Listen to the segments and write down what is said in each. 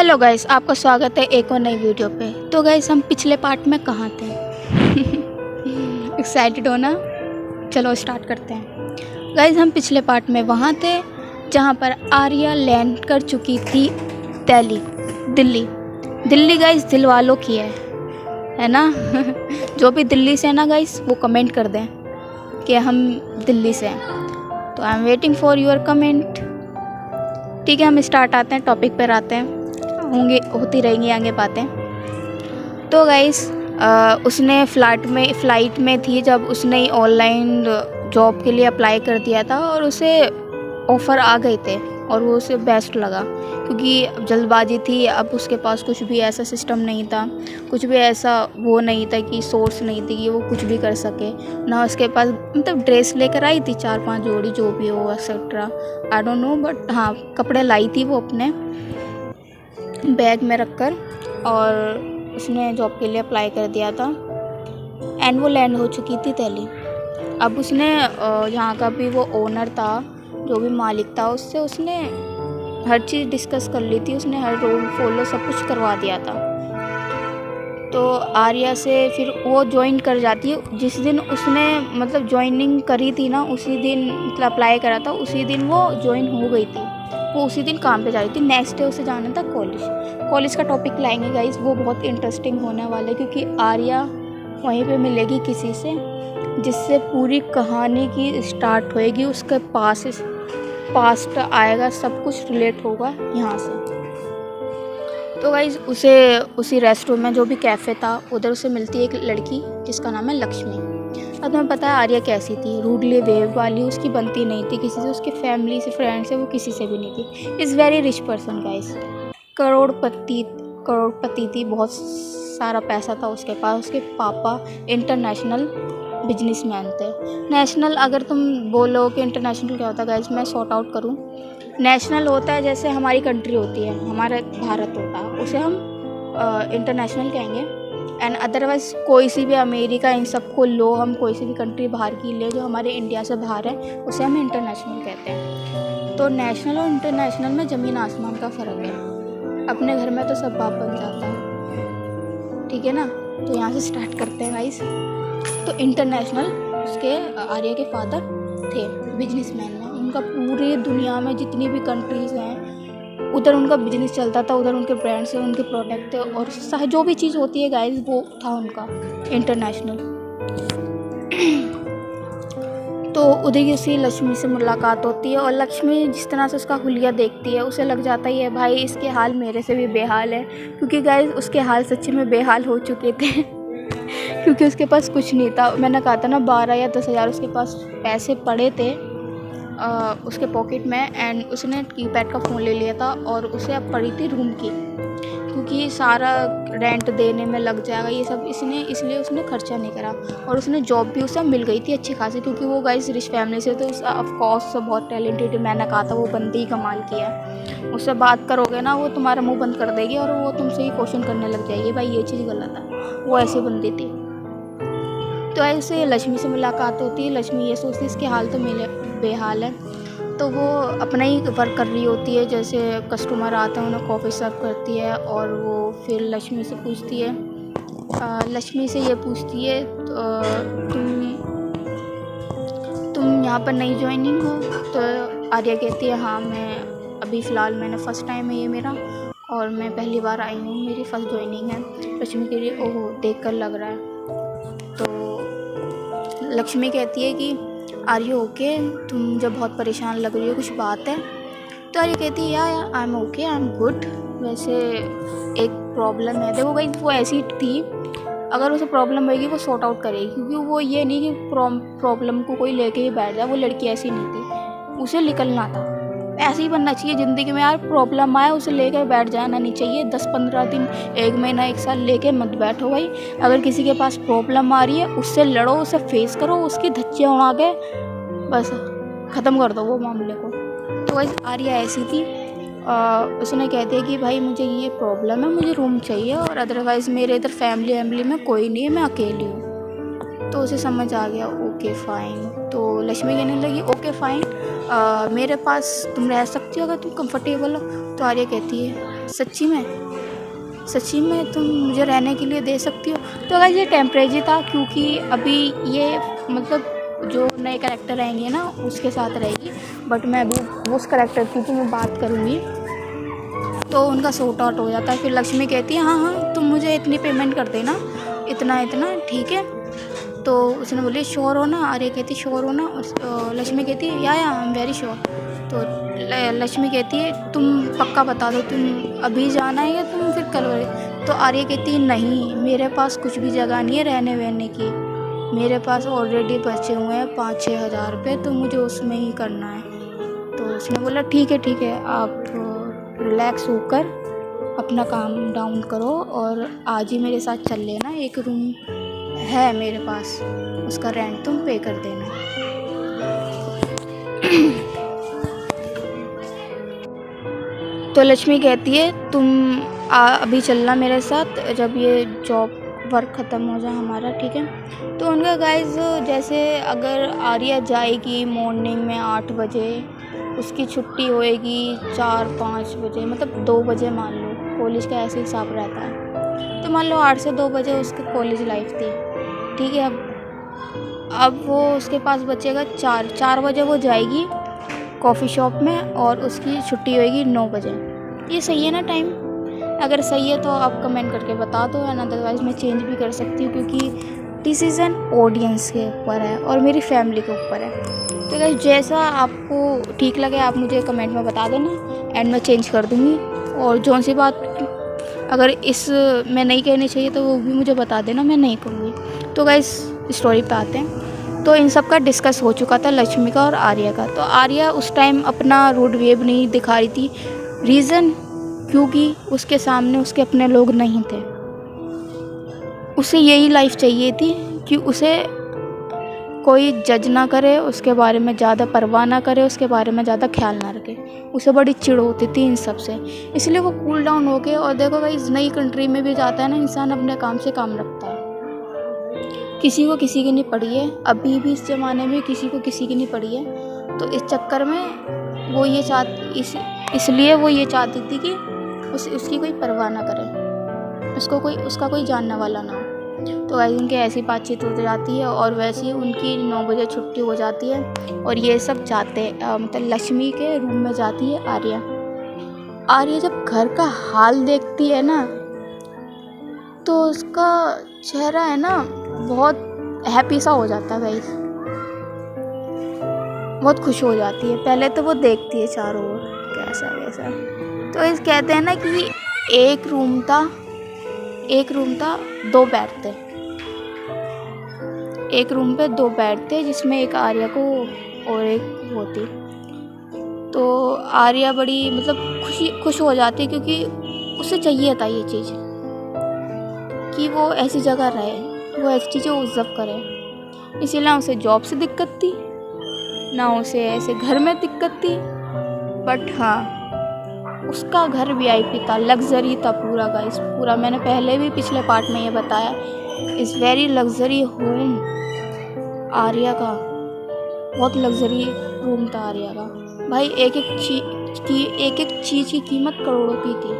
Hello guys, आपका स्वागत है एक और नई वीडियो पे। तो गाइस, हम पिछले पार्ट में कहाँ थे? एक्साइटेड हो ना? चलो स्टार्ट करते हैं। गाइस, हम पिछले पार्ट में वहाँ थे जहाँ पर आर्या लैंड कर चुकी थी दिल्ली गाइस दिल वालों की है ना? जो भी दिल्ली से है ना गाइस, वो कमेंट कर दें कि हम दिल्ली से हैं। तो I am waiting for your comment. ठीक है, हम स्टार्ट आते हैं, टॉपिक पर आते हैं। होती रहेंगी आगे बातें। तो गाइस, उसने फ़्लाइट में थी जब उसने ऑनलाइन जॉब के लिए अप्लाई कर दिया था और उसे ऑफ़र आ गए थे और वो उसे बेस्ट लगा क्योंकि जल्दबाजी थी। अब उसके पास कुछ भी ऐसा सिस्टम नहीं था, कुछ भी ऐसा वो नहीं था कि सोर्स नहीं थी कि वो कुछ भी कर सके ना। उसके पास मतलब ड्रेस लेकर आई थी 4-5 जोड़ी, जो भी हो etcetera, I don't know, but हाँ कपड़े लाई थी वो अपने बैग में रखकर और उसने जॉब के लिए अप्लाई कर दिया था एंड वो लैंड हो चुकी थी दिल्ली। अब उसने यहाँ का भी वो ओनर था, जो भी मालिक था, उससे उसने हर चीज़ डिस्कस कर ली थी। उसने हर रूल फॉलो सब कुछ करवा दिया था। तो आर्या से फिर वो ज्वाइन कर जाती है। जिस दिन उसने मतलब ज्वाइनिंग करी थी ना, उसी दिन मतलब अप्लाई करा था, उसी दिन वो ज्वाइन हो गई थी। वो उसी दिन काम पे जा रही थी। नेक्स्ट डे उसे जाना था कॉलेज का टॉपिक लाएंगे गाइस, वो बहुत इंटरेस्टिंग होने वाला है क्योंकि आर्या वहीं पे मिलेगी किसी से जिससे पूरी कहानी की स्टार्ट होएगी। उसके पास्ट आएगा, सब कुछ रिलेट होगा यहाँ से। तो गाइस, उसे उसी रेस्टोरेंट में जो भी कैफ़े था उधर उसे मिलती है एक लड़की जिसका नाम है लक्ष्मी। अब तुम्हें पता है आर्या कैसी थी, रूडली वेव वाली, उसकी बनती नहीं थी किसी से, उसके फैमिली से फ्रेंड से वो किसी से भी नहीं थी। Is very rich person guys, करोड़पति थी, बहुत सारा पैसा था उसके पास। उसके पापा इंटरनेशनल बिजनेसमैन थे। नेशनल, अगर तुम बोलो कि इंटरनेशनल क्या होता है गाइस, मैं सॉर्ट आउट करूँ। नेशनल होता है जैसे हमारी कंट्री होती है, हमारा भारत होता है, उसे हम इंटरनेशनल कहेंगे। एंड अदरवाइज़ कोई सी भी अमेरिका, इन सबको लो, हम कोई सी भी कंट्री बाहर की ले जो हमारे इंडिया से बाहर है, उसे हम इंटरनेशनल कहते हैं। तो नेशनल और इंटरनेशनल में ज़मीन आसमान का फ़र्क है। अपने घर में तो सब बाप बन जाता है, ठीक है ना? तो यहाँ से स्टार्ट करते हैं गाइस। तो इंटरनेशनल उसके आर्या के फादर थे, बिजनेसमैन में। उनका पूरी दुनिया में जितनी भी कंट्रीज़ हैं उधर उनका बिजनेस चलता था, उधर उनके ब्रांड्स थे, उनके प्रोडक्ट थे और जो भी चीज़ होती है गाइस वो था उनका इंटरनेशनल। तो उधर ही उसी लक्ष्मी से मुलाकात होती है और लक्ष्मी जिस तरह से उसका हुलिया देखती है उसे लग जाता है भाई इसके हाल मेरे से भी बेहाल है, क्योंकि गाइस उसके हाल सच्ची में बेहाल हो चुके थे। क्योंकि उसके पास कुछ नहीं था। मैंने कहा था ना 12 या 10 हज़ार उसके पास पैसे पड़े थे उसके पॉकेट में एंड उसने कीपैड का फ़ोन ले लिया था और उसे अब पड़ी थी रूम की, क्योंकि सारा रेंट देने में लग जाएगा ये सब, इसलिए उसने खर्चा नहीं करा। और उसने जॉब भी उसे मिल गई थी अच्छी खासी, क्योंकि वो गाइस रिच फैमिली से तो ऑफकोर्स बहुत टैलेंटेड। मैंने कहा था वो बंदी ही कमाल की है, उससे बात करोगे ना वो तुम्हारा मुंह बंद कर देगी और वो तुमसे ही क्वेश्चन करने लग जाएगी भाई ये चीज़ गलत है। वो ऐसी बंदी थी। तो ऐसे लक्ष्मी से मुलाकात होती है। लक्ष्मी ये सोचती है इसके हाल तो मेरे बेहाल है, तो वो अपना ही वर्क कर रही होती है। जैसे कस्टमर आते हैं उन्हें कॉफ़ी सर्व करती है और वो फिर लक्ष्मी से पूछती है तुम यहाँ पर नई ज्वाइनिंग हो? तो आर्या कहती है हाँ, मैं अभी फ़िलहाल मैंने फ़र्स्ट टाइम है ये मेरा और मैं पहली बार आई हूँ, मेरी फ़र्स्ट ज्वाइनिंग है। लक्ष्मी के लिए ओहो देख कर लग रहा है। तो लक्ष्मी कहती है कि आर यू ओके, तुम जब बहुत परेशान लग रही हो, कुछ बात है? तो आर्या कहती है या I am okay, I am good. वैसे एक प्रॉब्लम है। देखो भाई वो ऐसी थी, अगर उसे प्रॉब्लम होगी वो सॉर्ट आउट करेगी, क्योंकि वो ये नहीं कि प्रॉब्लम को कोई लेके ही बैठ जाए। वो लड़की ऐसी नहीं थी, उसे निकलना था। ऐसे ही बनना चाहिए ज़िंदगी में यार, प्रॉब्लम आए उसे लेकर बैठ जाना नहीं चाहिए। 10-15 दिन, 1 महीना, 1 साल लेके मत बैठो भाई। अगर किसी के पास प्रॉब्लम आ रही है उससे लड़ो, उसे फेस करो, उसकी धज्जियाँ उड़ा के बस ख़त्म कर दो वो मामले को। तो वैसे आर्या ऐसी थी। उसने कहती है कि भाई मुझे ये प्रॉब्लम है, मुझे रूम चाहिए और अदरवाइज़ मेरे इधर फैमिली में कोई नहीं है, मैं अकेली हूँ। तो उसे समझ आ गया ओके फ़ाइन। तो लक्ष्मी कहने लगी ओके फ़ाइन, मेरे पास तुम रह सकती हो अगर तुम कंफर्टेबल हो। तो आर्या कहती है सच्ची में तुम मुझे रहने के लिए दे सकती हो। तो अगर ये टेम्परेरी था, क्योंकि अभी ये मतलब जो नए कैरेक्टर आएंगे ना उसके साथ रहेगी, बट मैं अभी उस कैरेक्टर की तो मैं बात करूँगी तो उनका सॉर्ट आउट हो जाता है। फिर लक्ष्मी कहती है हाँ तुम मुझे इतनी पेमेंट कर देना, इतना ठीक है। तो उसने बोली श्योर हो ना, आर्य कहती श्योर हो ना, लक्ष्मी कहती है या आई एम वेरी श्योर। तो लक्ष्मी कहती है तुम पक्का बता दो, तुम अभी जाना है या तुम फिर कल? तो आर्य कहती है नहीं, मेरे पास कुछ भी जगह नहीं है रहने वहने की, मेरे पास ऑलरेडी बचे हुए हैं 5-6 हज़ार रुपये, तो मुझे उसमें ही करना है। तो उसने बोला ठीक है, आप रिलैक्स होकर अपना काम डाउन करो और आज ही मेरे साथ चल लेना, एक रूम है मेरे पास, उसका रेंट तुम पे कर देना। तो लक्ष्मी कहती है तुम अभी चलना मेरे साथ, जब ये जॉब वर्क ख़त्म हो जाए हमारा, ठीक है। तो उनका गाइस जैसे अगर आर्या जाएगी मॉर्निंग में 8 बजे, उसकी छुट्टी होएगी 4-5 बजे, मतलब 2 बजे मान लो, कॉलेज का ऐसे हिसाब रहता है। तो मान लो 8 से 2 बजे उसकी कॉलेज लाइफ थी, ठीक है। अब वो उसके पास बचेगा 4 बजे वो जाएगी कॉफ़ी शॉप में और उसकी छुट्टी होएगी 9 बजे। ये सही है ना टाइम? अगर सही है तो आप कमेंट करके बता दो, है ना, अदरवाइज़ मैं चेंज भी कर सकती हूँ, क्योंकि डिसीज़न ऑडियंस के ऊपर है और मेरी फैमिली के ऊपर है। तो गाइस जैसा आपको ठीक लगे आप मुझे कमेंट में बता देना एंड मैं चेंज कर दूँगी। और जो सी बात अगर इस में नहीं कहनी चाहिए तो वो भी मुझे बता देना, मैं नहीं कहूँगी। तो गाइस स्टोरी पे आते हैं। तो इन सब का डिस्कस हो चुका था लक्ष्मी का और आर्या का। तो आर्या उस टाइम अपना रूड वेव नहीं दिखा रही थी, रीज़न क्योंकि उसके सामने उसके अपने लोग नहीं थे। उसे यही लाइफ चाहिए थी कि उसे कोई जज ना करे, उसके बारे में ज़्यादा परवाह ना करे, उसके बारे में ज़्यादा ख्याल ना रखे। उसे बड़ी चिढ़ होती थी इन सब से, इसलिए वो कूल डाउन हो गए। और देखो भाई, इस नई कंट्री में भी जाता है ना इंसान, अपने काम से काम रखता है। किसी को किसी की नहीं पड़ी है, अभी भी इस ज़माने में किसी को किसी की नहीं पड़ी है। तो इस चक्कर में वो ये इसलिए वो ये चाहती थी कि उसकी कोई परवाह ना करे, उसका कोई जानने वाला ना हो। तो वैसे उनकी ऐसी बातचीत हो जाती है और वैसे ही उनकी 9 बजे छुट्टी हो जाती है और ये सब जाते मतलब लक्ष्मी के रूम में जाती है आर्या जब घर का हाल देखती है ना तो उसका चेहरा है ना बहुत हैप्पी सा हो जाता है भाई, बहुत खुश हो जाती है। पहले तो वो देखती है चारों ओर कैसा कैसा। तो इस कहते हैं ना कि एक रूम था 2 बेड थे, एक रूम पे 2 बेड थे जिसमें एक आर्या को और एक वो थी। तो आर्या बड़ी मतलब खुश हो जाती क्योंकि उसे चाहिए था ये चीज़ कि वो ऐसी जगह रहे, वो ऐसी चीज़ें ऑब्जर्व करे। इसीलिए ना उसे जॉब से दिक्कत थी ना उसे ऐसे घर में दिक्कत थी, बट हाँ उसका घर वीआईपी था, लग्जरी था पूरा गाइस, पूरा। मैंने पहले भी पिछले पार्ट में ये बताया, is very luxury home Arya का, बहुत लग्जरी रूम था आर्या का भाई। एक एक चीज़ की कीमत करोड़ों की थी।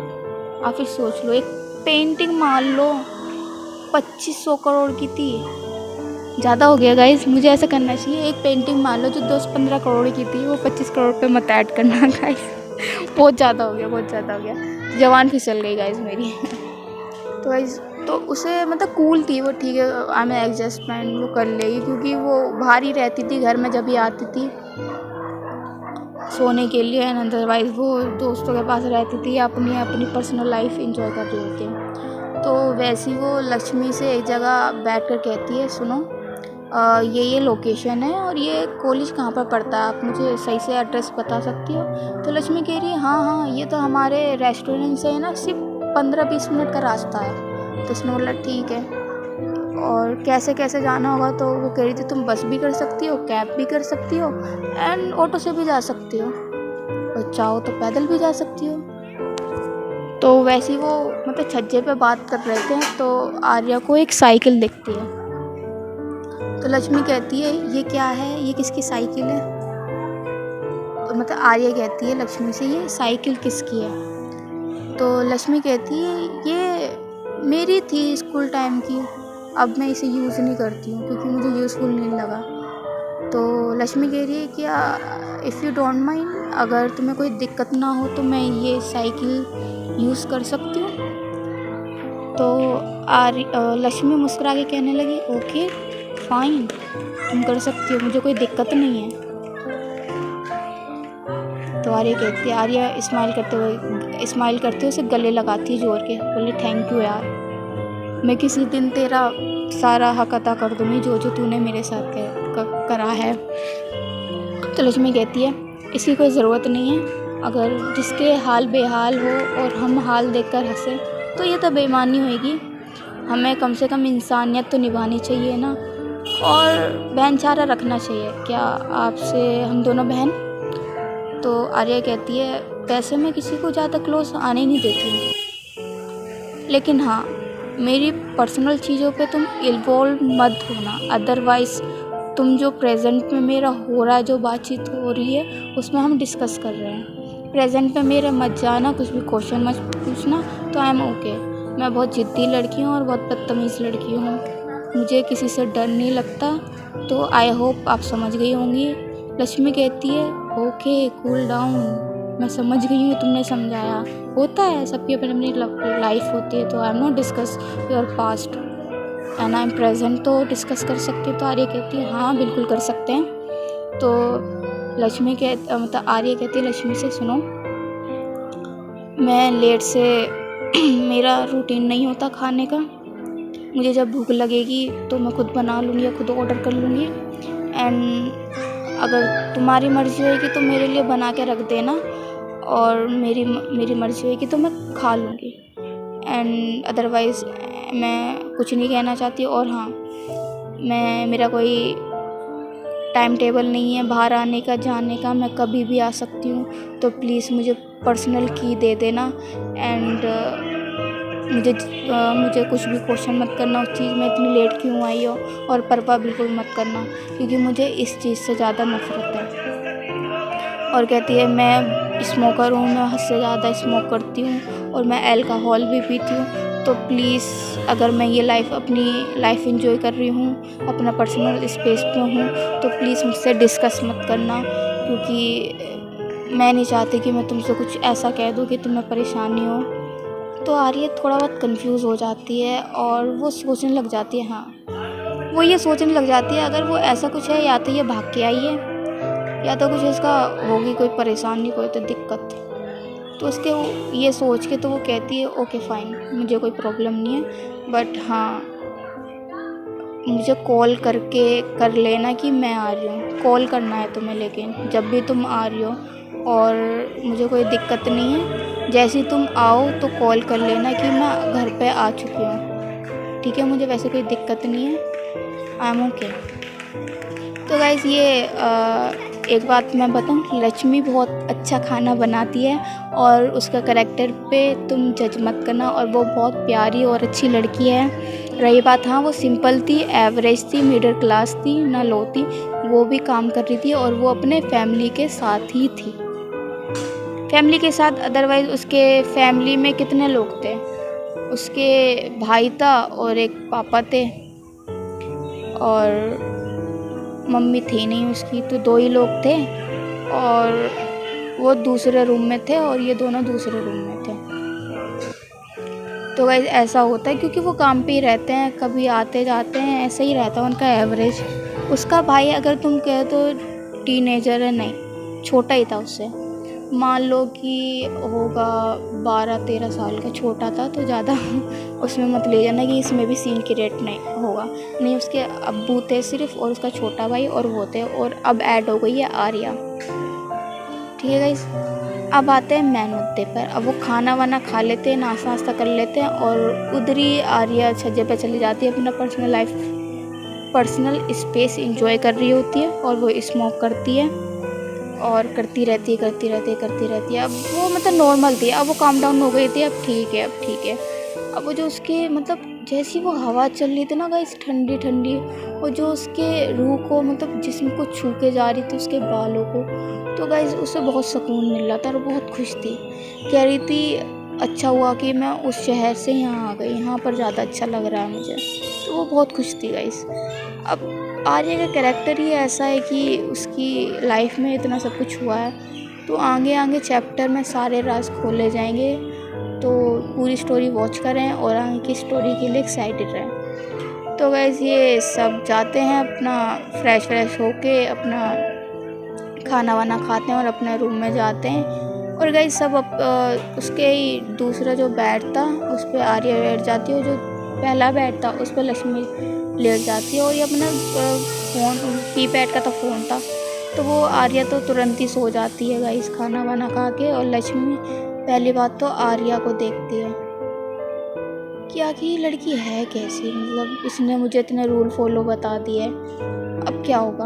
आप फिर सोच लो, एक पेंटिंग मान लो 2500 करोड़ की थी, ज़्यादा हो गया गाइस, मुझे ऐसा करना चाहिए। एक पेंटिंग मान लो जो 10-15 करोड़ की थी, वो 25 करोड़ पे मत ऐड करना गाइस, बहुत ज़्यादा हो गया, जवान फिसल गई गाइस मेरी। तो गाइस तो उसे मतलब कूल थी वो, ठीक है, आई मैं एडजस्टमेंट वो कर लेगी क्योंकि वो बाहर ही रहती थी, घर में जब भी आती थी सोने के लिए, एंड अदरवाइज़ वो दोस्तों के पास रहती थी, अपनी पर्सनल लाइफ एंजॉय कर रही होती है। तो वैसे ही वो लक्ष्मी से एक जगह बैठ कर कहती है सुनो ये लोकेशन है और ये कॉलेज कहाँ पर पड़ता है, आप मुझे सही से एड्रेस बता सकती हो? तो लक्ष्मी कह रही है हाँ ये तो हमारे रेस्टोरेंट से है ना सिर्फ 15-20 मिनट का रास्ता है। तो उसने बोला ठीक है, और कैसे कैसे जाना होगा? तो वो कह रही थी तुम बस भी कर सकती हो, कैब भी कर सकती हो, एंड ऑटो से भी जा सकती हो, और चाहो तो पैदल भी जा सकती हो। तो वैसे ही वो मतलब छज्जे पे बात कर रहे थे तो आर्या को एक साइकिल दिखती है। तो लक्ष्मी कहती है ये क्या है, ये किसकी साइकिल है? तो मतलब आर्या कहती है लक्ष्मी से ये साइकिल किसकी है? तो लक्ष्मी कहती है ये मेरी थी स्कूल टाइम की, अब मैं इसे यूज़ नहीं करती हूँ क्योंकि मुझे यूज़फुल नहीं लगा। तो लक्ष्मी कह रही है कि इफ़ यू डोंट माइंड, अगर तुम्हें कोई दिक्कत ना हो तो मैं ये साइकिल यूज़ कर सकती हूँ। तो लक्ष्मी मुस्कुरा के कहने लगी ओके फाइन, तुम कर सकती हो, मुझे कोई दिक्कत नहीं है। तो आर्या कहती है, आर्या स्माइल करते हुए उसे गले लगाती है जोर के, बोले थैंक यू यार, मैं किसी दिन तेरा सारा हक अदा कर दूँगी जो जो तूने मेरे साथ करा है। तो लक्ष्मी कहती है इसकी कोई ज़रूरत नहीं है, अगर जिसके हाल बेहाल हो और हम हाल देखकर हंसे तो ये तो बेईमानी होगी। हमें कम से कम इंसानियत तो निभानी चाहिए ना, और भाईचारा रखना चाहिए। क्या आपसे हम दोनों बहन? तो आर्या कहती है वैसे मैं किसी को ज़्यादा क्लोज आने नहीं देती हूँ, लेकिन हाँ मेरी पर्सनल चीज़ों पे तुम इन्वॉल्व मत होना, अदरवाइज़ तुम जो प्रेजेंट में मेरा हो रहा है, जो बातचीत हो रही है उसमें हम डिस्कस कर रहे हैं, प्रेजेंट में मेरा मत जाना, कुछ भी क्वेश्चन मत पूछना। तो आई एम ओके। मैं बहुत ज़िद्दी लड़की हूँ और बहुत बदतमीज़ लड़की हूँ, मुझे किसी से डर नहीं लगता। तो आई होप आप समझ गई होंगी। लक्ष्मी कहती है ओके कूल डाउन, मैं समझ गई हूँ, तुमने समझाया, होता है सबकी अपनी अपनी लाइफ होती है। तो I am not discuss your past and I am present, तो डिस्कस कर सकते हैं। तो आर्या कहती है हाँ बिल्कुल कर सकते हैं। तो आर्या कहती है लक्ष्मी से सुनो, मैं लेट से मेरा रूटीन नहीं होता खाने का, मुझे जब भूख लगेगी तो मैं खुद बना लूँगी या खुद ऑर्डर कर लूँगी, एंड अगर तुम्हारी मर्ज़ी होगी तो मेरे लिए बना के रख देना, और मेरी मर्ज़ी होगी तो मैं खा लूँगी, एंड अदरवाइज़ मैं कुछ नहीं कहना चाहती। और हाँ मेरा कोई टाइम टेबल नहीं है बाहर आने का जाने का, मैं कभी भी आ सकती हूँ, तो प्लीज़ मुझे पर्सनल की दे देना, एंड मुझे कुछ भी क्वेश्चन मत करना उस चीज़ में इतनी लेट क्यों आई हो, और परवाह बिल्कुल मत करना क्योंकि मुझे इस चीज़ से ज़्यादा नफरत है। और कहती है मैं स्मोकर हूँ, मैं हद से ज़्यादा स्मोक करती हूँ और मैं अल्कोहल भी पीती हूँ, तो प्लीज़ अगर मैं ये अपनी लाइफ एंजॉय कर रही हूँ, अपना पर्सनल स्पेस पे हूँ, तो प्लीज़ मुझसे डिस्कस मत करना, क्योंकि मैं नहीं चाहती कि मैं तुमसे कुछ ऐसा कह दूँ कि तुम्हें परेशानी हो। तो आर्या थोड़ा बहुत कंफ्यूज हो जाती है और वो सोचने लग जाती है, हाँ वो ये सोचने लग जाती है अगर वो ऐसा कुछ है या तो ये भाग के आई है या तो कुछ इसका होगी कोई परेशानी, कोई तो दिक्कत। तो उसके ये सोच के तो वो कहती है ओके फाइन, मुझे कोई प्रॉब्लम नहीं है, बट हाँ मुझे कॉल करके कर लेना कि मैं आ रही हूँ, कॉल करना है तुम्हें, लेकिन जब भी तुम आ रही हो, और मुझे कोई दिक्कत नहीं है, जैसे ही तुम आओ तो कॉल कर लेना कि मैं घर पे आ चुकी हूँ, ठीक है? मुझे वैसे कोई दिक्कत नहीं है, आई एम ओके। तो गाइज़ ये एक बात मैं बताऊँ, लक्ष्मी बहुत अच्छा खाना बनाती है और उसका करैक्टर पे तुम जज मत करना, और वो बहुत प्यारी और अच्छी लड़की है। रही बात, हाँ वो सिंपल थी, एवरेज थी, मिडिल क्लास थी, ना लो थी, वो भी काम कर रही थी और वो अपने फैमिली के साथ ही थी, फैमिली के साथ। अदरवाइज़ उसके फैमिली में कितने लोग थे, उसके भाई था और एक पापा थे और मम्मी थी नहीं उसकी, तो 2 ही लोग थे, और वो दूसरे रूम में थे और ये दोनों दूसरे रूम में थे। तो गाइस ऐसा होता है क्योंकि वो काम पे ही रहते हैं, कभी आते जाते हैं, ऐसा ही रहता है उनका एवरेज। उसका भाई अगर तुम कहे तो टीनेजर है, नहीं छोटा ही था उससे, मान लो कि होगा 12-13 साल का, छोटा था, तो ज़्यादा उसमें मत ले जाना कि इसमें भी सीन क्रिएट नहीं होगा। नहीं, उसके अब्बू थे सिर्फ और उसका छोटा भाई और वो थे, और अब ऐड हो गई है आर्या, ठीक है गाइस। अब आते हैं मेन मुद्दे पर। अब वो खाना वाना खा लेते हैं, नाश्ता वास्ता कर लेते हैं, और उधर ही आर्या छज्जे पे चली जाती है, अपना पर्सनल स्पेस इंजॉय कर रही होती है, और वो स्मोक करती है और करती रहती है। अब वो मतलब नॉर्मल थी, अब वो काम डाउन हो गई थी, अब ठीक है। अब वो जो उसके मतलब जैसी वो हवा चल रही थी ना गाइस, ठंडी ठंडी, और जो उसके रूह को मतलब जिस्म को छू के जा रही थी, उसके बालों को, तो गाइस उसे बहुत सुकून मिल रहा था और बहुत खुश थी। कह रही थी अच्छा हुआ कि मैं उस शहर से यहाँ आ गई, यहाँ पर ज़्यादा अच्छा लग रहा है मुझे। तो वो बहुत खुश थी गाइस। अब आर्या का कैरेक्टर ही ऐसा है कि उसकी लाइफ में इतना सब कुछ हुआ है, तो आगे आगे चैप्टर में सारे राज खोले जाएंगे। तो पूरी स्टोरी वॉच करें और आगे की स्टोरी के लिए एक्साइटेड रहें। तो गाइस ये सब जाते हैं अपना फ्रेश होके अपना खाना वाना खाते हैं और अपने रूम में जाते हैं। और गाइस सब उसके ही दूसरा जो बेड था उस पर आर्या लेट जाती है, और जो पहला बेड था उस पर लक्ष्मी लेट जाती है। और ये अपना फ़ोन कीपैड का तो फ़ोन था, तो वो आर्या तो तुरंत ही सो जाती है गाइस खाना वाना खा के। और लक्ष्मी पहली बात तो आर्या को देखती है कि आखिर ये लड़की है कैसी, मतलब इसने मुझे इतने रूल फॉलो बता दिए, अब क्या होगा।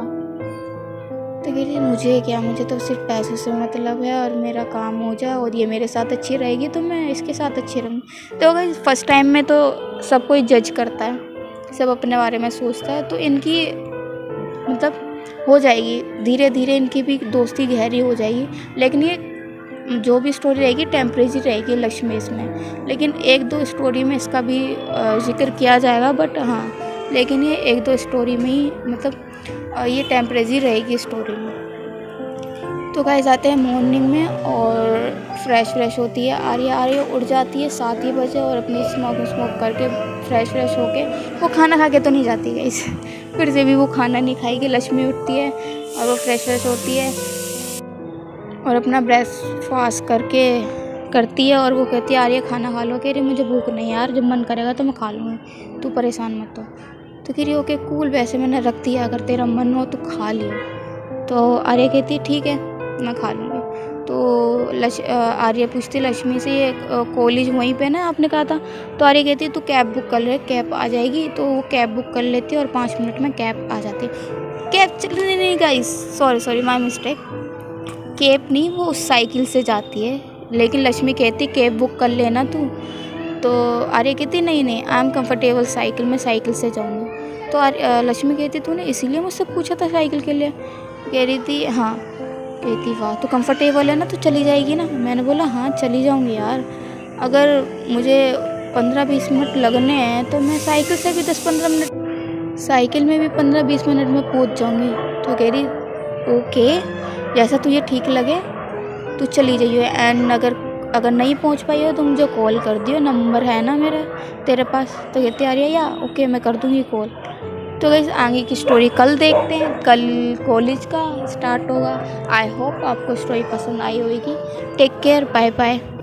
तो कह रही मुझे क्या, मुझे तो सिर्फ पैसों से मतलब है और मेरा काम हो जाए और ये मेरे साथ अच्छी रहेगी तो मैं इसके साथ अच्छी रहूँगी। तो अगर फर्स्ट टाइम में तो सब कोई जज करता है, सब अपने बारे में सोचता है, तो इनकी मतलब हो जाएगी धीरे धीरे, इनकी भी दोस्ती गहरी हो जाएगी। लेकिन ये जो भी स्टोरी रहेगी टेम्परेरी रहेगी लक्ष्मी इसमें, लेकिन एक दो स्टोरी में इसका भी जिक्र किया जाएगा। बट हाँ, लेकिन ये एक दो स्टोरी में ही मतलब ये टेम्परेरी रहेगी स्टोरी में। तो गाइस आते हैं मॉर्निंग में और फ्रेश होती है आर्या उठ जाती है 7 ही बजे और अपनी स्मोक करके फ्रेश होके वो खाना खा के तो नहीं जाती गाइस, फिर से भी वो खाना नहीं खाएगी। लक्ष्मी उठती है और वो फ्रेश होती है और अपना ब्रेकफास्ट करती है और वो कहती है आर्या खाना खा लो। कह रही मुझे भूख नहीं यार, जब मन करेगा तो मैं खा लूँगी, तू परेशान मत हो। तो कह रही ओके कूल, वैसे मैंने रख दिया, अगर तेरा मन हो तो खा लियो। तो आर्या कहती है ठीक है मैं खा लूँगी। तो आर्या पूछती लक्ष्मी से ये कॉलेज वहीं पे ना आपने कहा था। तो आर्या कहती है तू कैब बुक कर ले, कैब आ जाएगी। तो वो कैब बुक कर लेती है और 5 मिनट में कैब आ जाती है। कैब चल नहीं guys, sorry my mistake, cab नहीं वो साइकिल से जाती है। लेकिन लक्ष्मी कहती कैब बुक कर लेना तू। तो आर्या कहती नहीं आई एम कंफर्टेबल साइकिल, मैं साइकिल से जाऊँगी। तो लक्ष्मी कहती तूने इसीलिए मुझसे पूछा था साइकिल के लिए। कह रही थी हाँ। कहती वाह तो कंफर्टेबल है ना, तो चली जाएगी ना। मैंने बोला हाँ चली जाऊँगी यार, अगर मुझे 15-20 मिनट लगने हैं तो मैं साइकिल से भी 10-15 मिनट, साइकिल में भी 15-20 मिनट में पहुँच जाऊँगी। तो कह रही ओके जैसा तुझे ठीक लगे तो चली जाइए, एंड अगर नहीं पहुंच पाई हो तो मुझे कॉल कर दियो, नंबर है ना मेरा तेरे पास। तो कहते आ रही है ओके मैं कर दूंगी कॉल। तो गाइस आगे की स्टोरी कल देखते हैं, कल कॉलेज का स्टार्ट होगा। आई होप आपको स्टोरी पसंद आई होगी। Take care, bye bye.